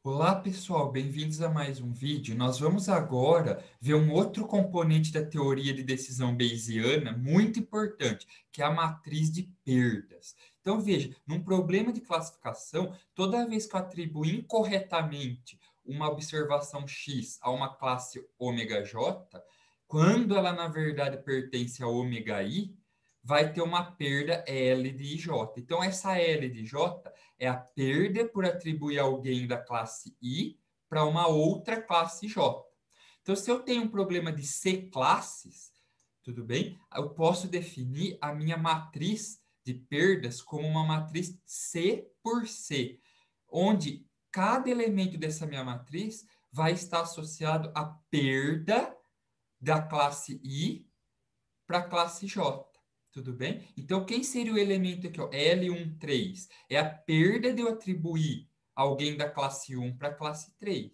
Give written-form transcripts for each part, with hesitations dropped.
Olá, pessoal, bem-vindos a mais um vídeo. Nós vamos agora ver um outro componente da teoria de decisão bayesiana muito importante, que é a matriz de perdas. Então, veja, num problema de classificação, toda vez que eu atribuo incorretamente uma observação X a uma classe ômega J, quando ela, na verdade, pertence a ômega I, vai ter uma perda L de J. Então, essa L de J é a perda por atribuir alguém da classe I para uma outra classe J. Então, se eu tenho um problema de C classes, tudo bem? Eu posso definir a minha matriz de perdas como uma matriz C por C, onde cada elemento dessa minha matriz vai estar associado à perda da classe I para a classe J. Tudo bem? Então, quem seria o elemento aqui? Ó, L13 é a perda de eu atribuir alguém da classe 1 para a classe 3.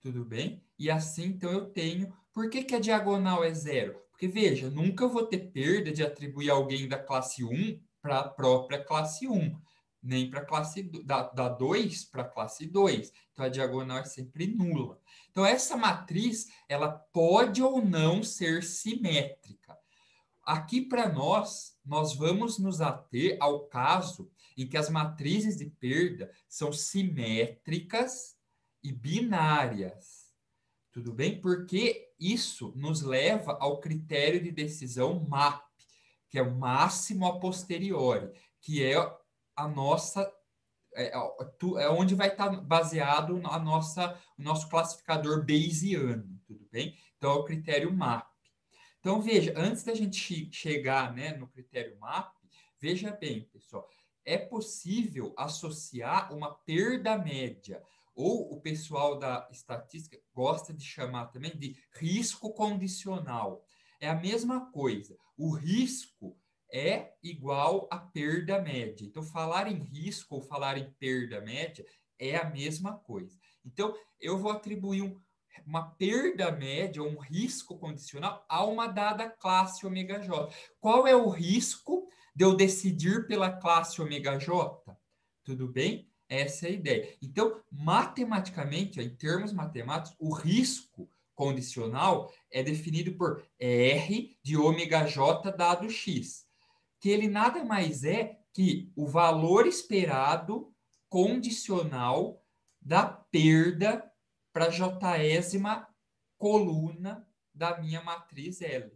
Tudo bem? E assim, então, eu tenho. Por que a diagonal é zero? Porque, veja, nunca vou ter perda de atribuir alguém da classe 1 para a própria classe 1, nem para a classe da 2 para a classe 2. Então, a diagonal é sempre nula. Então, essa matriz, ela pode ou não ser simétrica. Aqui para nós vamos nos ater ao caso em que as matrizes de perda são simétricas e binárias. Tudo bem? Porque isso nos leva ao critério de decisão MAP, que é o máximo a posteriori, que é a nossa é onde vai estar baseado o nosso classificador bayesiano, tudo bem? Então é o critério MAP. Então, veja, antes da gente chegar, né, no critério MAP, veja bem, pessoal, é possível associar uma perda média, ou o pessoal da estatística gosta de chamar também de risco condicional. É a mesma coisa. O risco é igual à perda média. Então, falar em risco ou falar em perda média é a mesma coisa. Então, eu vou atribuir uma perda média, um risco condicional a uma dada classe ômega J. Qual é o risco de eu decidir pela classe ômega J? Tudo bem? Essa é a ideia. Então, matematicamente, em termos matemáticos, o risco condicional é definido por R de ômega J dado X, que ele nada mais é que o valor esperado condicional da perda para a jésima coluna da minha matriz L.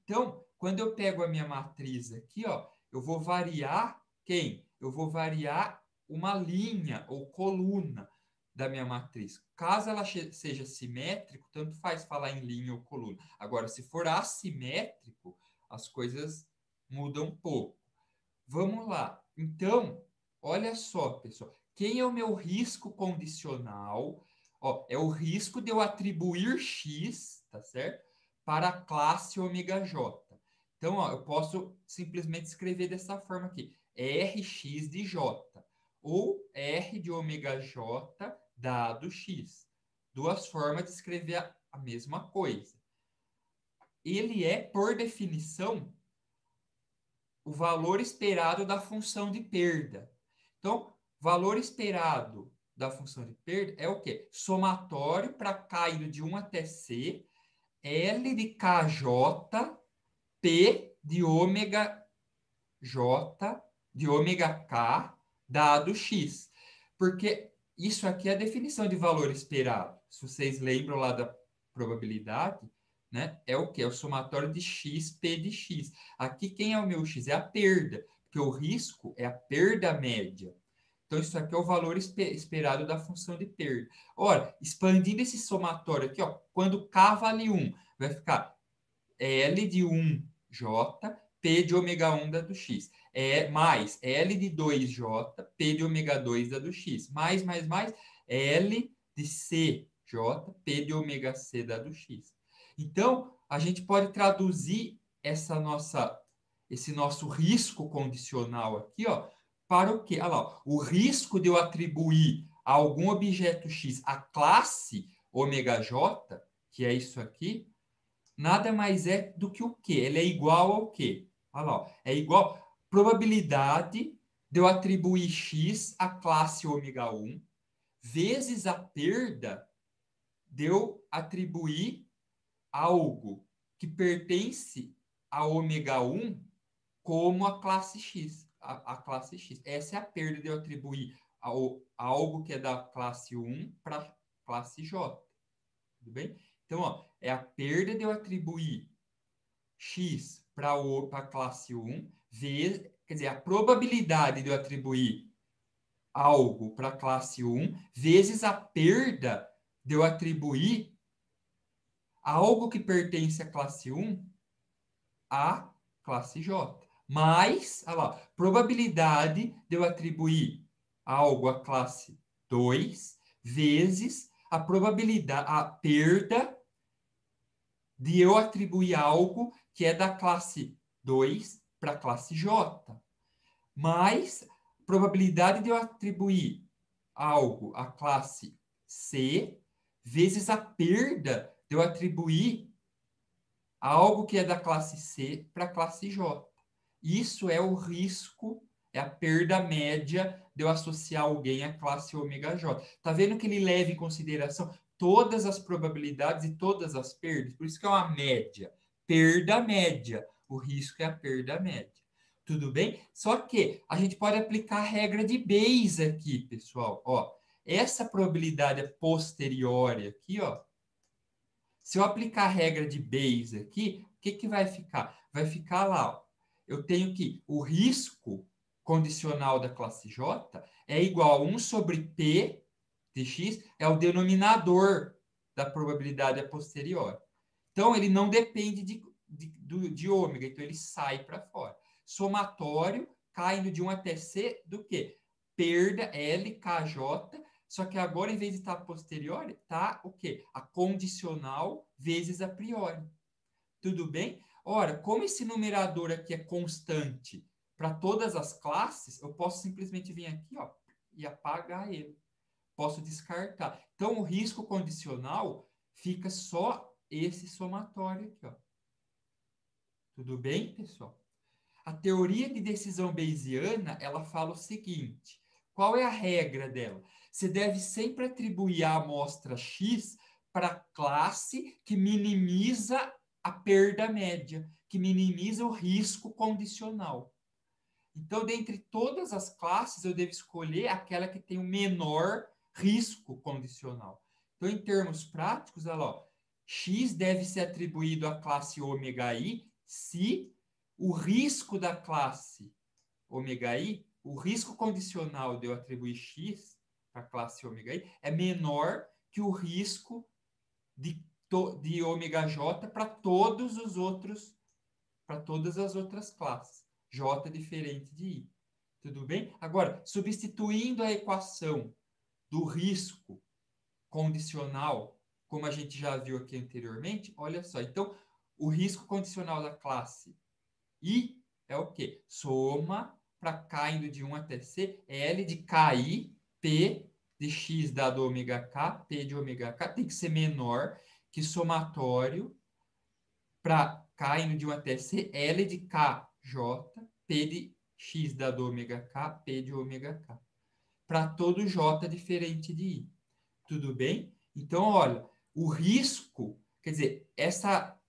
Então, quando eu pego a minha matriz aqui, ó, eu vou variar quem? Eu vou variar uma linha ou coluna da minha matriz. Caso ela seja simétrico, tanto faz falar em linha ou coluna. Agora, se for assimétrico, as coisas mudam um pouco. Vamos lá. Então, olha só, pessoal. Quem é o meu risco condicional? Ó, é o risco de eu atribuir X, tá certo? Para a classe ômega J. Então, ó, eu posso simplesmente escrever dessa forma aqui. Rx de J. Ou R de ômega J dado X. Duas formas de escrever a mesma coisa. Ele é, por definição, o valor esperado da função de perda. Então, valor esperado da função de perda é o quê? Somatório para K indo de 1 até C, L de KJ, P de ômega J, de ômega K, dado X. Porque isso aqui é a definição de valor esperado. Se vocês lembram lá da probabilidade, né? É o que? É o somatório de x, p de x. Aqui, quem é o meu x? É a perda, porque o risco é a perda média. Então, isso aqui é o valor esperado da função de perda. Ora, expandindo esse somatório aqui, ó, quando k vale 1, vai ficar L de 1J, P de ômega 1 da do X. Mais L de 2J, P de ômega 2 da do X. Mais, L de CJ, P de ômega C da do X. Então, a gente pode traduzir esse nosso risco condicional aqui, ó, para o quê? Olha lá, ó, o risco de eu atribuir a algum objeto X a classe ômega J, que é isso aqui, nada mais é do que o quê? Ele é igual ao quê? Olha lá, ó, é igual probabilidade de eu atribuir x à classe ômega 1 vezes a perda de eu atribuir algo que pertence a ômega 1 como a classe X. A classe X. Essa é a perda de eu atribuir algo que é da classe 1 para classe J. Tudo bem? Então, ó, é a perda de eu atribuir X para a classe 1, quer dizer, a probabilidade de eu atribuir algo para a classe 1, vezes a perda de eu atribuir algo que pertence à classe 1 à classe J. Mais, olha lá, probabilidade de eu atribuir algo à classe 2 vezes a probabilidade, a perda de eu atribuir algo que é da classe 2 para a classe J. Mais probabilidade de eu atribuir algo à classe C vezes a perda de eu atribuir algo que é da classe C para a classe J. Isso é o risco, é a perda média de eu associar alguém à classe ômega J. Tá vendo que ele leva em consideração todas as probabilidades e todas as perdas? Por isso que é uma média. Perda média. O risco é a perda média. Tudo bem? Só que a gente pode aplicar a regra de Bayes aqui, pessoal. Ó, essa probabilidade posterior aqui, ó, se eu aplicar a regra de Bayes aqui, o que, que vai ficar? Vai ficar lá, ó. Eu tenho que o risco condicional da classe J é igual a 1 sobre P de x, é o denominador da probabilidade a posterior. Então, ele não depende de ômega, então ele sai para fora. Somatório, caindo de 1 até C, do quê? Perda LKJ, só que agora, em vez de estar posterior, está o quê? A condicional vezes a priori. Tudo bem? Ora, como esse numerador aqui é constante para todas as classes, eu posso simplesmente vir aqui, ó, e apagar ele. Posso descartar. Então, o risco condicional fica só esse somatório aqui, ó. Tudo bem, pessoal? A teoria de decisão bayesiana, ela fala o seguinte: qual é a regra dela? Você deve sempre atribuir a amostra X para a classe que minimiza a perda média, que minimiza o risco condicional. Então, dentre todas as classes, eu devo escolher aquela que tem o menor risco condicional. Então, em termos práticos, olha lá, X deve ser atribuído à classe ômega I se o risco da classe ômega I, o risco condicional de eu atribuir X para a classe ômega I, é menor que o risco de ômega J para todos os outros, para todas as outras classes. J diferente de I. Tudo bem? Agora, substituindo a equação do risco condicional, como a gente já viu aqui anteriormente, olha só. Então, o risco condicional da classe I é o quê? Soma para K indo de 1 até C, L de KI, P de X dado ômega K, P de ômega K, tem que ser menor que somatório para K indo de 1 até C, L de KJ, P de X dado ômega K, P de ômega K. Para todo J diferente de I. Tudo bem? Então, olha, o risco, quer dizer, essa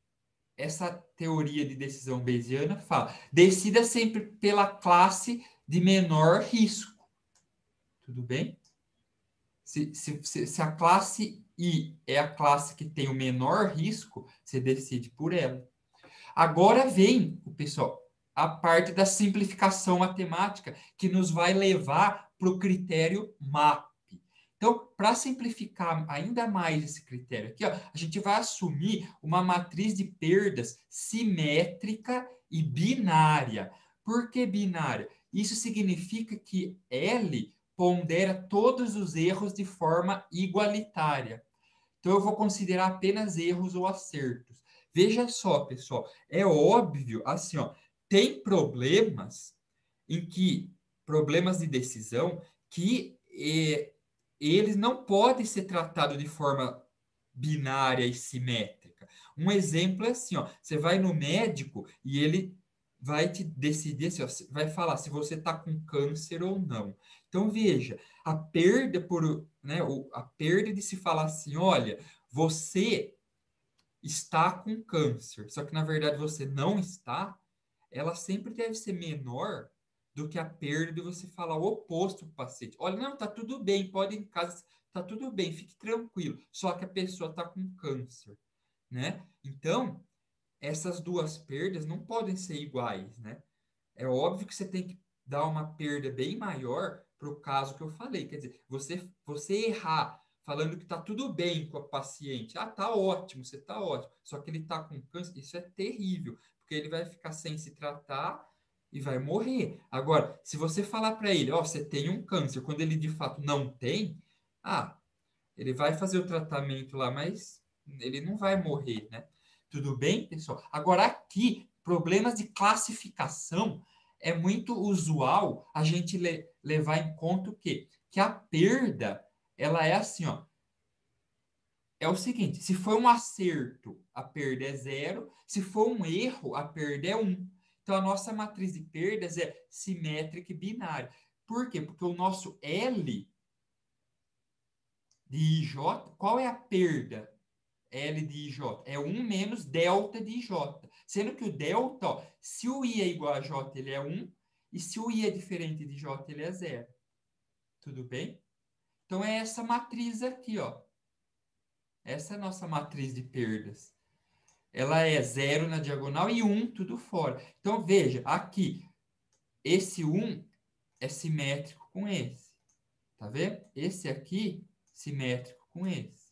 teoria de decisão bayesiana fala, decida sempre pela classe de menor risco. Tudo bem? Se a classe I é a classe que tem o menor risco, você decide por ela. Agora vem, pessoal, a parte da simplificação matemática, que nos vai levar para o critério MAP. Então, para simplificar ainda mais esse critério aqui, ó, a gente vai assumir uma matriz de perdas simétrica e binária. Por que binária? Isso significa que L pondera todos os erros de forma igualitária. Então, eu vou considerar apenas erros ou acertos. Veja só, pessoal, é óbvio, assim, ó, tem problemas de decisão que eles não podem ser tratados de forma binária e simétrica. Um exemplo é assim, ó, você vai no médico e ele vai te decidir, assim, ó, vai falar se você está com câncer ou não. Então, veja, a perda por né, a perda de se falar assim, olha, você está com câncer, só que na verdade você não está, ela sempre deve ser menor do que a perda de você falar o oposto para o paciente. Olha, não, tá tudo bem, pode ir em casa, tá tudo bem, fique tranquilo, só que a pessoa está com câncer, né? Então, essas duas perdas não podem ser iguais, né? É óbvio que você tem que dar uma perda bem maior para o caso que eu falei. Quer dizer, você errar falando que está tudo bem com a paciente. Ah, tá ótimo, você tá ótimo. Só que ele está com câncer, isso é terrível, porque ele vai ficar sem se tratar e vai morrer. Agora, se você falar para ele, ó, você tem um câncer, quando ele de fato não tem, ah, ele vai fazer o tratamento lá, mas ele não vai morrer, né? Tudo bem, pessoal? Agora, aqui, problemas de classificação, é muito usual a gente levar em conta o quê? Que a perda, ela é assim, ó. É o seguinte, se for um acerto, a perda é zero. Se for um erro, a perda é um. Então, a nossa matriz de perdas é simétrica e binária. Por quê? Porque o nosso L de IJ, qual é a perda? L de IJ é 1 menos delta de IJ. Sendo que o delta, ó, se o I é igual a J, ele é 1, e se o I é diferente de J, ele é 0. Tudo bem? Então é essa matriz aqui, ó. Essa é a nossa matriz de perdas. Ela é 0 na diagonal e 1 tudo fora. Então veja, aqui, esse 1 é simétrico com esse. Tá vendo? Esse aqui, simétrico com esse.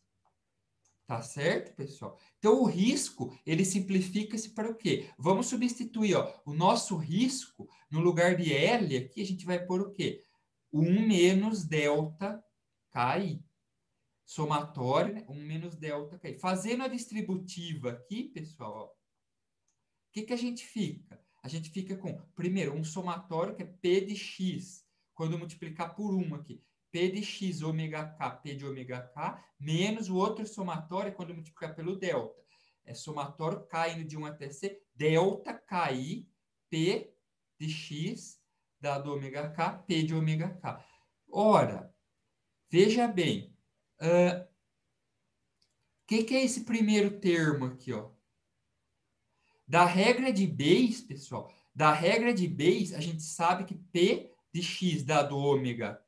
Tá certo, pessoal? Então, o risco, ele simplifica-se para o quê? Vamos substituir, ó, o nosso risco, no lugar de L, aqui a gente vai pôr o quê? 1 menos delta KI. Somatório, né? 1 menos delta KI. Fazendo a distributiva aqui, pessoal, ó, o que que a gente fica? A gente fica com, primeiro, um somatório que é P de X, quando eu multiplicar por 1 aqui. P de X ômega K, P de ômega K, menos o outro somatório quando eu multiplicar pelo delta. É somatório K indo de 1 até C, delta KI, P de X, dado ômega K, P de ômega K. Ora, veja bem, o que é esse primeiro termo aqui, ó? Da regra de Bayes, pessoal, da regra de Bayes, a gente sabe que P de x dado ômega,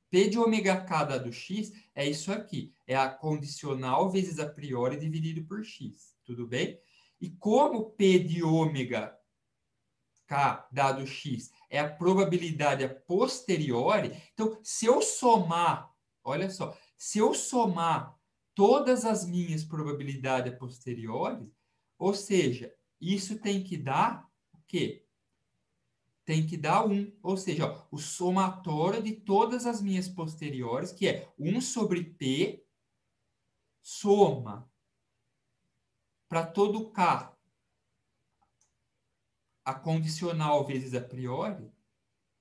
P de ômega k dado x, é isso aqui. É a condicional vezes a priori dividido por x. Tudo bem? E como P de ômega k dado x é a probabilidade a posteriori, então, se eu somar, olha só, se eu somar todas as minhas probabilidades a posteriori, ou seja, isso tem que dar o quê? Tem que dar 1. Ou seja, ó, o somatório de todas as minhas posteriores, que é 1 sobre P, soma para todo K a condicional vezes a priori.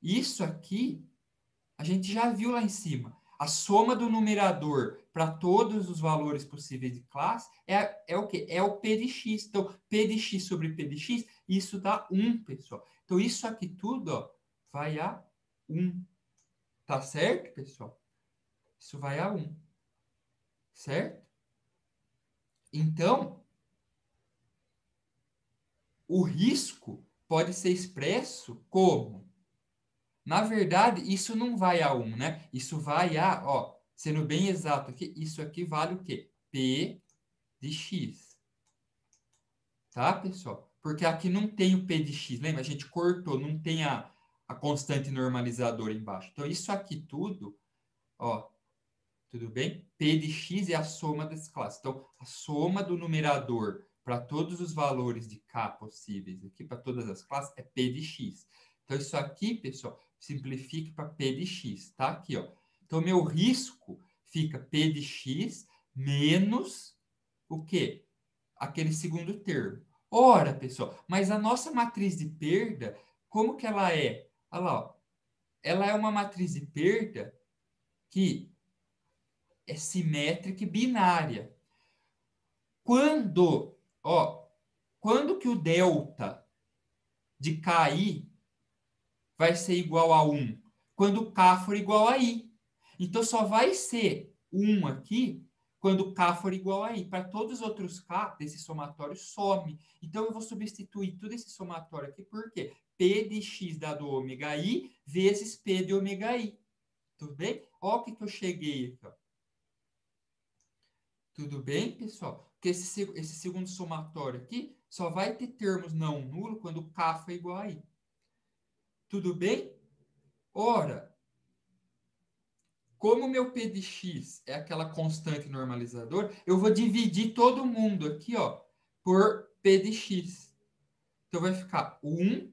Isso aqui a gente já viu lá em cima. A soma do numerador para todos os valores possíveis de classe é o quê? É o P de x. Então, P de x sobre P de x, isso dá 1, pessoal. Então, isso aqui tudo, ó, vai a 1. Tá certo, pessoal? Isso vai a 1. Certo? Então, o risco pode ser expresso como? Na verdade, isso não vai a 1, né? Isso vai a, ó, sendo bem exato aqui, isso aqui vale o quê? P de x. Tá, pessoal? Porque aqui não tem o P de x, lembra? A gente cortou, não tem a constante normalizadora embaixo. Então, isso aqui tudo, ó, tudo bem? P de x é a soma das classes. Então, a soma do numerador para todos os valores de k possíveis, aqui para todas as classes, é P de x. Então, isso aqui, pessoal, simplifica para P de x, tá? Aqui, ó. Então, meu risco fica P de x menos o quê? Aquele segundo termo. Ora, pessoal, mas a nossa matriz de perda, como que ela é? Olha lá, ó. Ela é uma matriz de perda que é simétrica e binária. Quando, ó, quando que o delta de KI vai ser igual a 1? Quando K for igual a I. Então, só vai ser 1 aqui quando K for igual a I. Para todos os outros K desse somatório, some. Então, eu vou substituir todo esse somatório aqui por quê? P de x dado ômega I vezes P de ômega I. Tudo bem? Olha o que eu cheguei aqui. Ó. Tudo bem, pessoal? Porque esse segundo somatório aqui só vai ter termos não nulo quando K for igual a I. Tudo bem? Ora, como meu P de x é aquela constante normalizadora, eu vou dividir todo mundo aqui, ó, por P de x. Então, vai ficar 1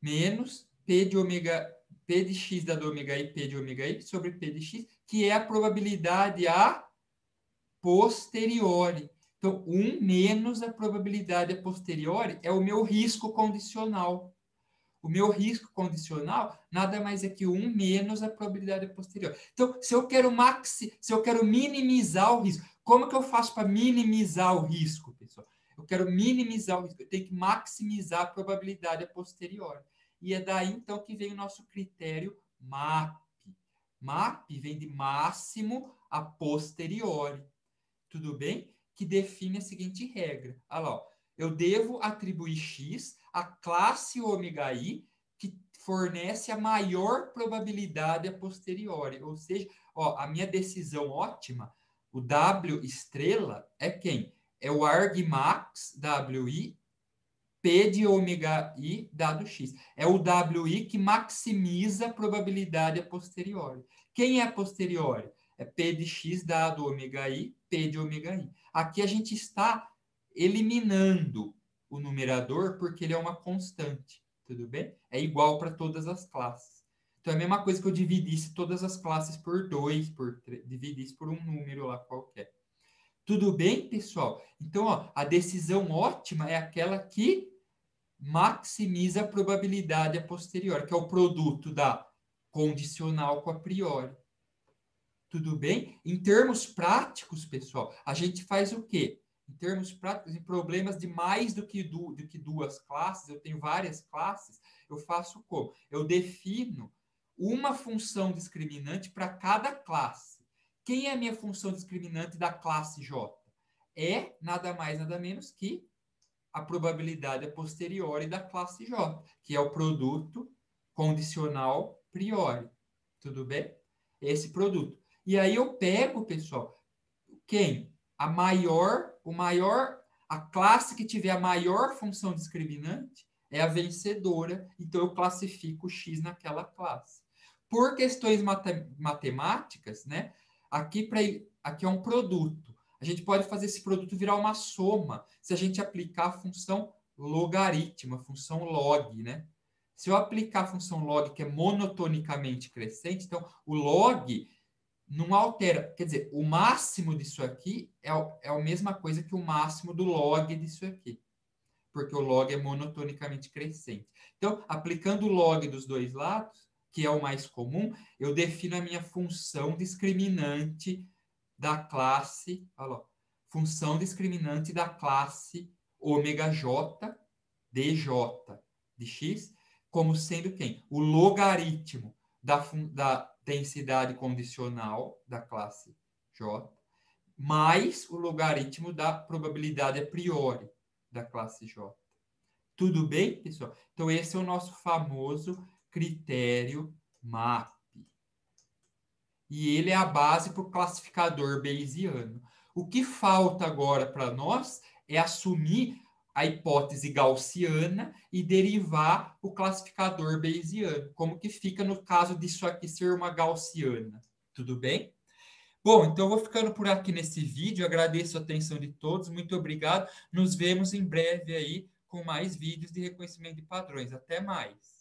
menos P de x dado ômega I, P de ômega I, sobre P de x, que é a probabilidade a posteriori. Então, 1 menos a probabilidade a posteriori é o meu risco condicional. O meu risco condicional nada mais é que 1 menos a probabilidade posterior. Então, se eu quero minimizar o risco, como que eu faço para minimizar o risco, pessoal? Eu quero minimizar o risco, eu tenho que maximizar a probabilidade a posteriori. E é daí, então, que vem o nosso critério MAP. MAP vem de máximo a posteriori. Tudo bem? Que define a seguinte regra. Olha lá, ó. Eu devo atribuir X à classe ômega I, que fornece a maior probabilidade a posteriori. Ou seja, ó, a minha decisão ótima, o W estrela, é quem? É o argmax WI, P de ômega I dado X. É o WI que maximiza a probabilidade a posteriori. Quem é a posteriori? É P de X dado ômega I, P de ômega I. Aqui a gente está eliminando o numerador porque ele é uma constante, tudo bem? É igual para todas as classes. Então é a mesma coisa que eu dividisse todas as classes por 2, por 3, dividisse por um número lá qualquer. Tudo bem, pessoal? Então, ó, a decisão ótima é aquela que maximiza a probabilidade a posteriori, que é o produto da condicional com a priori. Tudo bem? Em termos práticos, pessoal, a gente faz o quê? Em termos práticos, em problemas de mais do que duas classes, eu tenho várias classes, eu faço como? Eu defino uma função discriminante para cada classe. Quem é a minha função discriminante da classe J? É nada mais, nada menos que a probabilidade a posteriori da classe J, que é o produto condicional priori. Tudo bem? Esse produto. E aí eu pego, pessoal, quem? A classe que tiver a maior função discriminante é a vencedora, então eu classifico X naquela classe. Por questões matemáticas, né? Aqui é um produto. A gente pode fazer esse produto virar uma soma se a gente aplicar a função logaritmo, a função log, né? Se eu aplicar a função log, que é monotonicamente crescente, então o log não altera. Quer dizer, o máximo disso aqui é a mesma coisa que o máximo do log disso aqui. Porque o log é monotonicamente crescente. Então, aplicando o log dos dois lados, que é o mais comum, eu defino a minha função discriminante da classe, olha lá, função discriminante da classe ômega j dj de x, como sendo quem? O logaritmo da densidade condicional da classe J, mais o logaritmo da probabilidade a priori da classe J. Tudo bem, pessoal? Então, esse é o nosso famoso critério MAP. E ele é a base para o classificador bayesiano. O que falta agora para nós é assumir a hipótese gaussiana e derivar o classificador bayesiano. Como que fica no caso disso aqui ser uma gaussiana? Tudo bem? Bom, então eu vou ficando por aqui nesse vídeo. Agradeço a atenção de todos. Muito obrigado. Nos vemos em breve aí com mais vídeos de reconhecimento de padrões. Até mais.